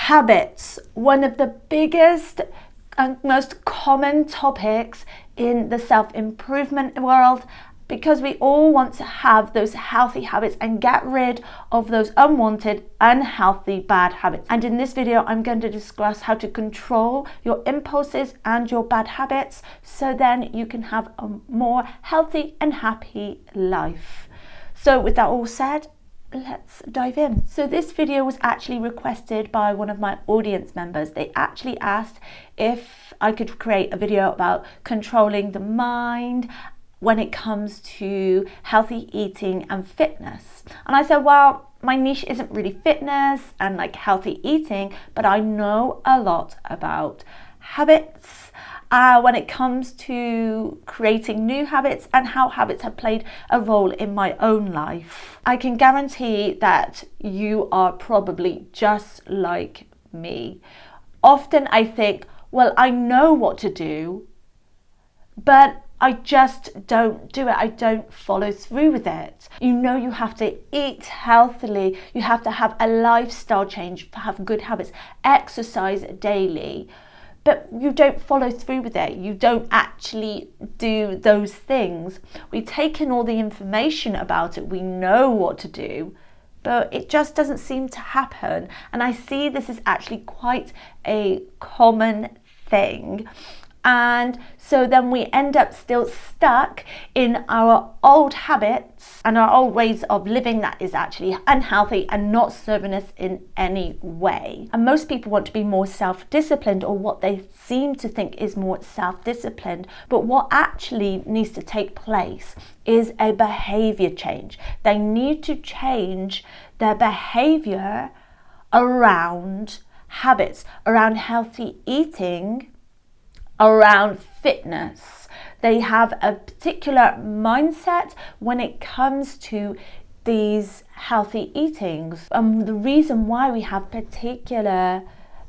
Habits, one of the biggest and most common topics in the self-improvement world, because we all want to have those healthy habits and get rid of those unwanted, unhealthy, bad habits. And in this video, I'm going to discuss how to control your impulses and your bad habits so then you can have a more healthy and happy life. So with that all said, let's dive in. So this video was actually requested by one of my audience members. They actually asked if I could create a video about controlling the mind when it comes to healthy eating and fitness. And I said, well, my niche isn't really fitness and like healthy eating, but I know a lot about habits when it comes to creating new habits and how habits have played a role in my own life. I can guarantee that you are probably just like me. Often I think, well, I know what to do, but I just don't do it. I don't follow through with it. You know, you have to eat healthily. You have to have a lifestyle change, have good habits, exercise daily, but you don't follow through with it. You don't actually do those things. We take in all the information about it. We know what to do, but it just doesn't seem to happen. And I see this is actually quite a common thing. And so then we end up still stuck in our old habits and our old ways of living that is actually unhealthy and not serving us in any way. And most people want to be more self-disciplined, or what they seem to think is more self-disciplined. But what actually needs to take place is a behavior change. They need to change their behavior around habits, around healthy eating, around fitness. They have a particular mindset when it comes to these healthy eatings. The reason why we have particular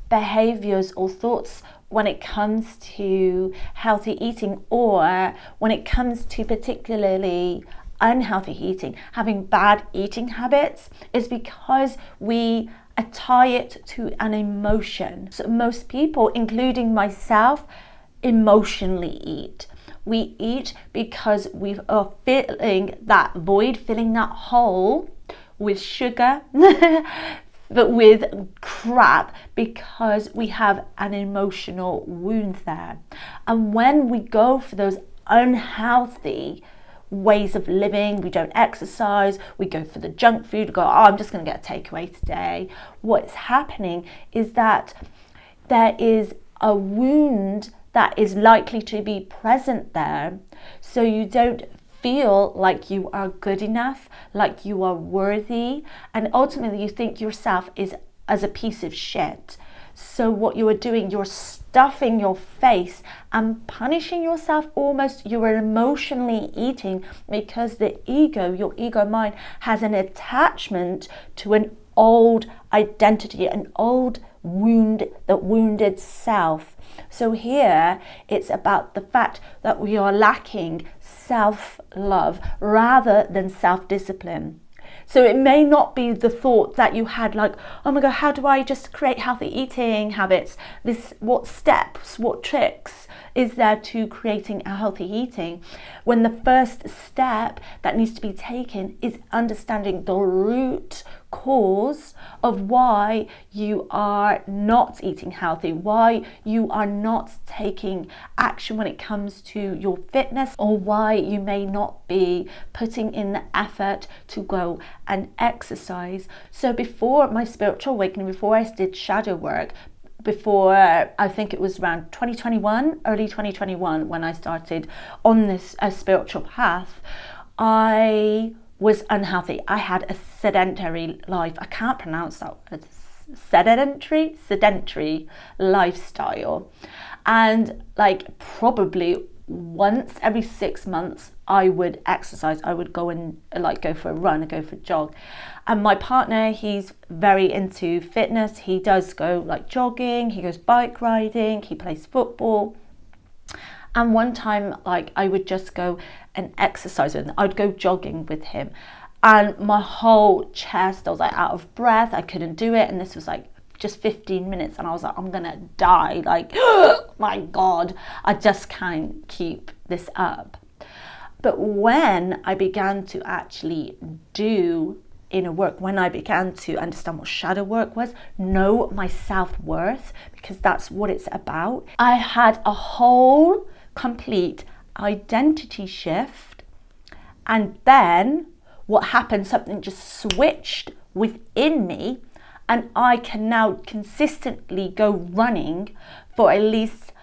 behaviors or thoughts when it comes to healthy eating, or when it comes to particularly unhealthy eating, having bad eating habits, is because we tie it to an emotion. So most people, including myself, emotionally eat. We eat because we are filling that void, filling that hole with sugar, but with crap, because we have an emotional wound there. And when we go for those unhealthy ways of living, we don't exercise, we go for the junk food, we go, oh, I'm just going to get a takeaway today. What's happening is that there is a wound that is likely to be present there, so you don't feel like you are good enough, like you are worthy, and ultimately you think yourself is as a piece of shit. So what you are doing, you're stuffing your face and punishing yourself almost. You are emotionally eating because the ego, your ego mind, has an attachment to an old identity, an old wound, that wounded self. So here it's about the fact that we are lacking self-love rather than self-discipline. So it may not be the thought that you had like, oh my God, how do I just create healthy eating habits? What steps, what tricks is there to creating a healthy eating? When the first step that needs to be taken is understanding the root cause of why you are not eating healthy, why you are not taking action when it comes to your fitness, or why you may not be putting in the effort to go and exercise. So before my spiritual awakening, before I did shadow work, before I think it was around 2021, early 2021, when I started on this spiritual path, I was unhealthy. I had a sedentary life. I can't pronounce that word. Sedentary lifestyle. And like probably once every 6 months I would exercise. I would go and like go for a run, go for a jog. And my partner, he's very into fitness. He does go like jogging, he goes bike riding, he plays football. And one time, like, I would just go and exercise with him. I'd go jogging with him. And my whole chest, I was like out of breath. I couldn't do it. And this was like just 15 minutes and I was like, I'm gonna die. Like, my God, I just can't keep this up. But when I began to actually do inner work, when I began to understand what shadow work was, know my self-worth, because that's what it's about, I had a whole complete identity shift. And then what happened, something just switched within me, and I can now consistently go running for at least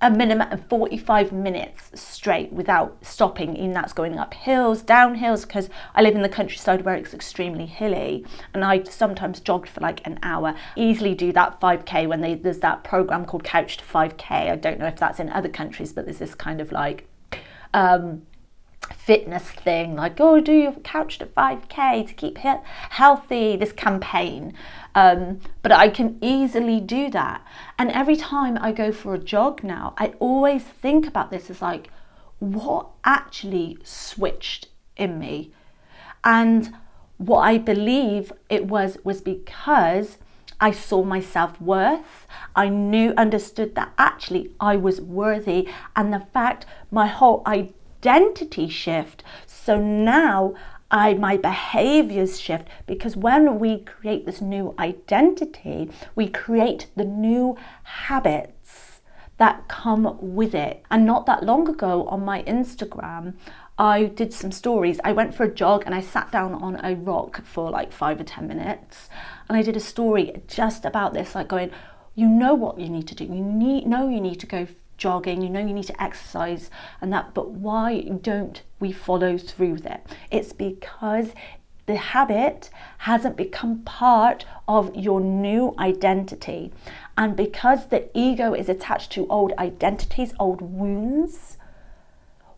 a minimum of 45 minutes straight without stopping. And that's going up hills, down hills, because I live in the countryside where it's extremely hilly, and I sometimes jogged for like an hour. Easily do that 5k when there's that program called Couch to 5k. I don't know if that's in other countries, but there's this kind of like fitness thing, like, oh, do your Couch to 5k to keep healthy, this campaign. But I can easily do that. And every time I go for a jog now, I always think about this as like, what actually switched in me? And what I believe it was because I saw my self-worth. I understood that actually I was worthy, and the fact my whole identity shift. So now my behaviors shift, because when we create this new identity, we create the new habits that come with it. And not that long ago on my Instagram, I did some stories. I went for a jog and I sat down on a rock for like 5 or 10 minutes. And I did a story just about this, like going, you know what you need to do. You need to go jogging, you need to exercise and that, but why don't we follow through with it? It's because the habit hasn't become part of your new identity. And because the ego is attached to old identities, old wounds,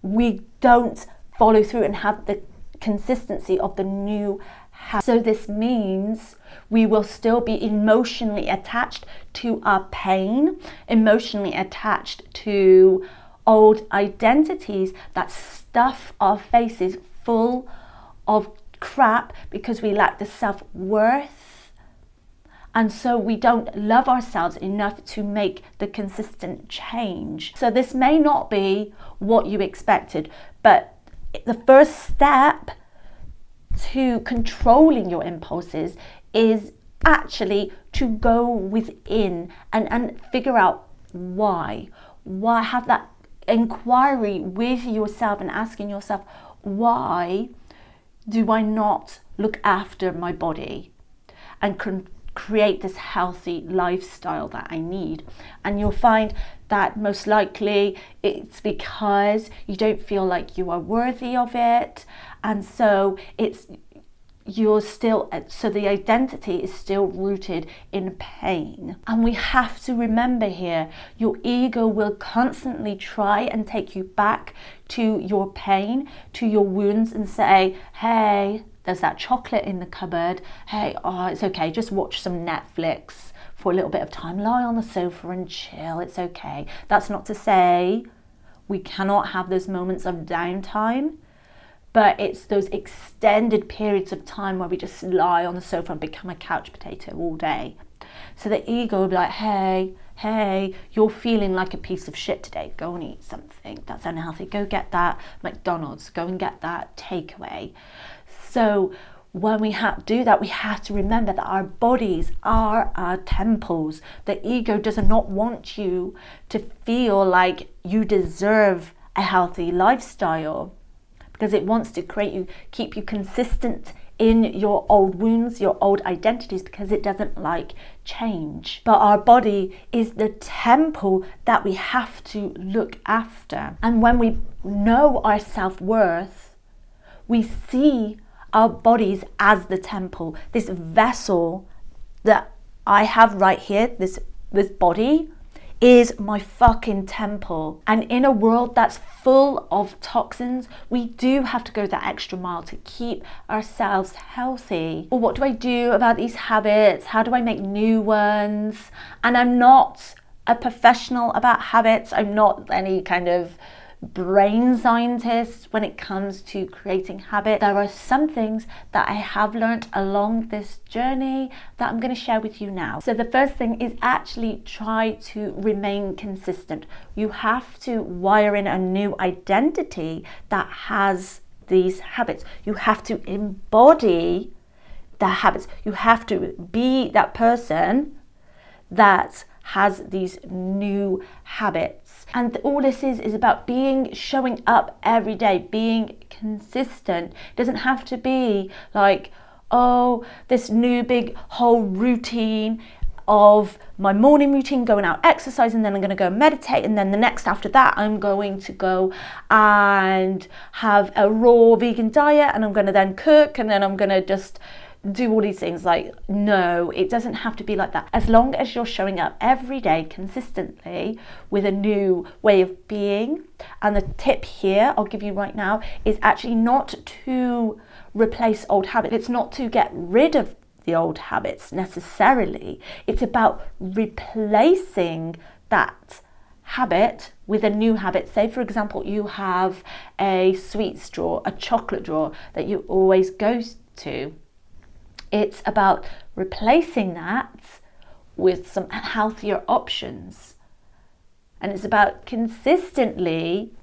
we don't follow through and have the consistency of the new habit. So this means we will still be emotionally attached to our pain, emotionally attached to old identities that stuff our faces full of crap because we lack the self-worth. And so we don't love ourselves enough to make the consistent change. So this may not be what you expected, but the first step to controlling your impulses is actually to go within and figure out why have that inquiry with yourself and asking yourself, why do I not look after my body and create this healthy lifestyle that I need? And you'll find that most likely it's because you don't feel like you are worthy of it, and so so the identity is still rooted in pain. And we have to remember here, your ego will constantly try and take you back to your pain, to your wounds, and say, hey, there's that chocolate in the cupboard. Hey, oh, it's okay, just watch some Netflix for a little bit of time. Lie on the sofa and chill, it's okay. That's not to say we cannot have those moments of downtime, but it's those extended periods of time where we just lie on the sofa and become a couch potato all day. So the ego will be like, hey, you're feeling like a piece of shit today. Go and eat something that's unhealthy. Go get that McDonald's. Go and get that takeaway. So when we do that, we have to remember that our bodies are our temples. The ego does not want you to feel like you deserve a healthy lifestyle, because it wants to keep you consistent in your old wounds, your old identities, because it doesn't like change. But our body is the temple that we have to look after. And when we know our self-worth, we see our bodies as the temple, this vessel that I have right here, this body is my fucking temple. And in a world that's full of toxins, we do have to go that extra mile to keep ourselves healthy. Well, what do I do about these habits? How do I make new ones? And I'm not a professional about habits. I'm not any kind of brain scientist when it comes to creating habit. There are some things that I have learned along this journey that I'm going to share with you now. So the first thing is actually try to remain consistent. You have to wire in a new identity that has these habits. You have to embody the habits. You have to be that person that has these new habits. And all this is about showing up every day, being consistent. It doesn't have to be like, oh, this new big whole routine of my morning routine, going out exercising, then I'm going to go meditate, and then the next after that I'm going to go and have a raw vegan diet, and I'm going to then cook, and then I'm going to just do all these things. Like, no, it doesn't have to be like that. As long as you're showing up every day consistently with a new way of being. And the tip here I'll give you right now is actually not to replace old habits. It's not to get rid of the old habits necessarily. It's about replacing that habit with a new habit. Say, for example, you have a sweets drawer, a chocolate drawer that you always go to. It's about replacing that with some healthier options. And it's about consistently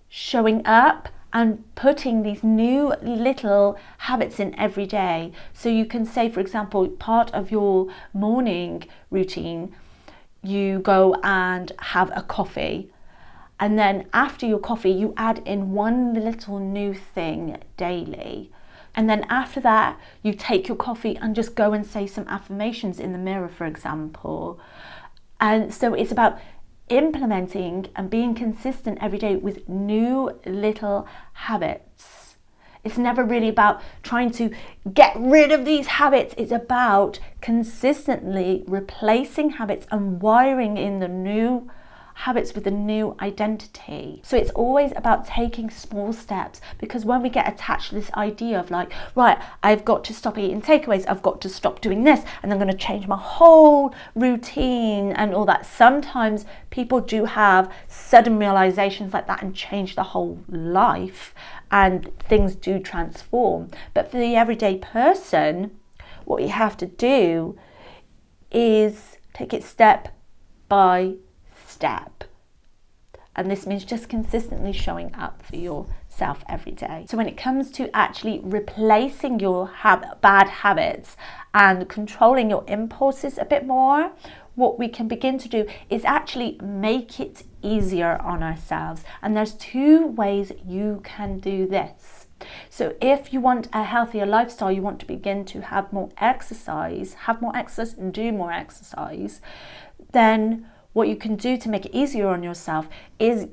showing up and putting these new little habits in every day. So you can say, for example, part of your morning routine, you go and have a coffee. And then after your coffee, you add in one little new thing daily. And then after that, you take your coffee and just go and say some affirmations in the mirror, for example. And so it's about implementing and being consistent every day with new little habits. It's never really about trying to get rid of these habits. It's about consistently replacing habits and wiring in the new habits with a new identity. So it's always about taking small steps, because when we get attached to this idea of like, right, I've got to stop eating takeaways, I've got to stop doing this, and I'm going to change my whole routine and all that. Sometimes people do have sudden realizations like that and change the whole life, and things do transform. But for the everyday person, what you have to do is take it step by step. And this means just consistently showing up for yourself every day. So when it comes to actually replacing your bad habits and controlling your impulses a bit more, what we can begin to do is actually make it easier on ourselves. And there's two ways you can do this. So if you want a healthier lifestyle, you want to begin to have more exercise and do more exercise, then what you can do to make it easier on yourself is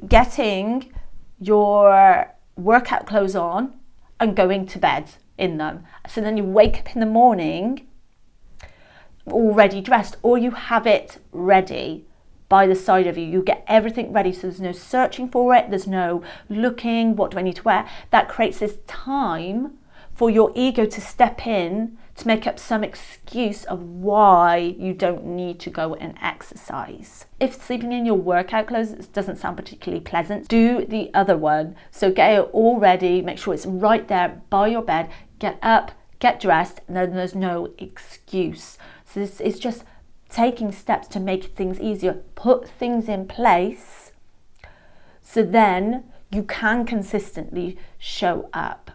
getting your workout clothes on and going to bed in them. So then you wake up in the morning already dressed, or you have it ready by the side of you. You get everything ready, so there's no searching for it, there's no looking, what do I need to wear? That creates this time for your ego to step in to make up some excuse of why you don't need to go and exercise. If sleeping in your workout clothes doesn't sound particularly pleasant, do the other one. So get it all ready, make sure it's right there by your bed, get up, get dressed, and then there's no excuse. So this is just taking steps to make things easier, put things in place, so then you can consistently show up.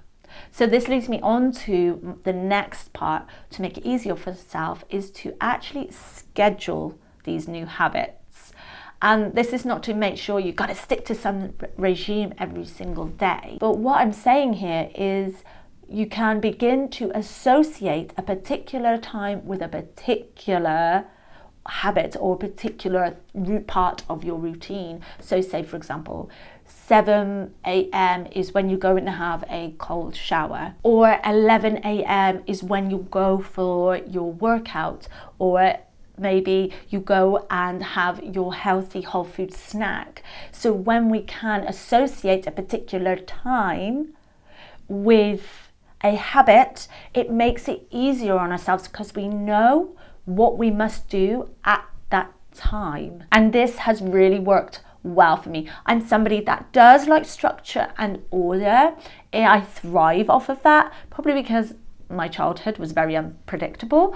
So this leads me on to the next part to make it easier for yourself, is to actually schedule these new habits. And this is not to make sure you got to stick to some regime every single day. But what I'm saying here is you can begin to associate a particular time with a particular habit or a particular part of your routine. So say, for example, 7 a.m. is when you go and have a cold shower, or 11 a.m. is when you go for your workout, or maybe you go and have your healthy whole food snack. So when we can associate a particular time with a habit, it makes it easier on ourselves because we know what we must do at that time. And this has really worked well for me. I'm somebody that does like structure and order. I thrive off of that, probably because my childhood was very unpredictable.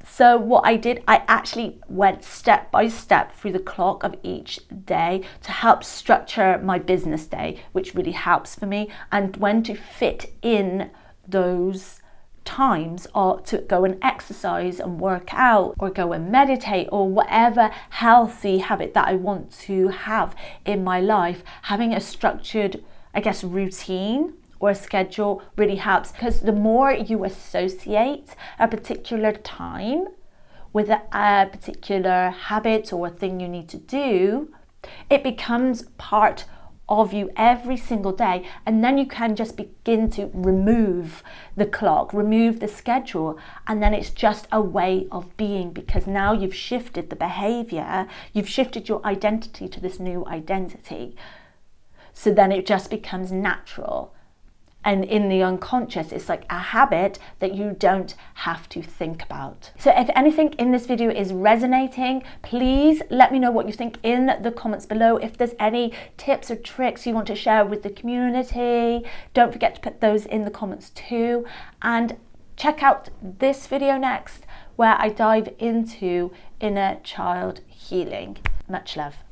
So what I did, I actually went step by step through the clock of each day to help structure my business day, which really helps for me, and when to fit in those times or to go and exercise and work out or go and meditate or whatever healthy habit that I want to have in my life. Having a structured, I guess, routine or a schedule really helps, because the more you associate a particular time with a particular habit or a thing you need to do, it becomes part of you every single day, and then you can just begin to remove the clock, remove the schedule, and then it's just a way of being, because now you've shifted the behavior, you've shifted your identity to this new identity. So then it just becomes natural. And in the unconscious, it's like a habit that you don't have to think about. So if anything in this video is resonating, please let me know what you think in the comments below. If there's any tips or tricks you want to share with the community, don't forget to put those in the comments too. And check out this video next, where I dive into inner child healing. Much love.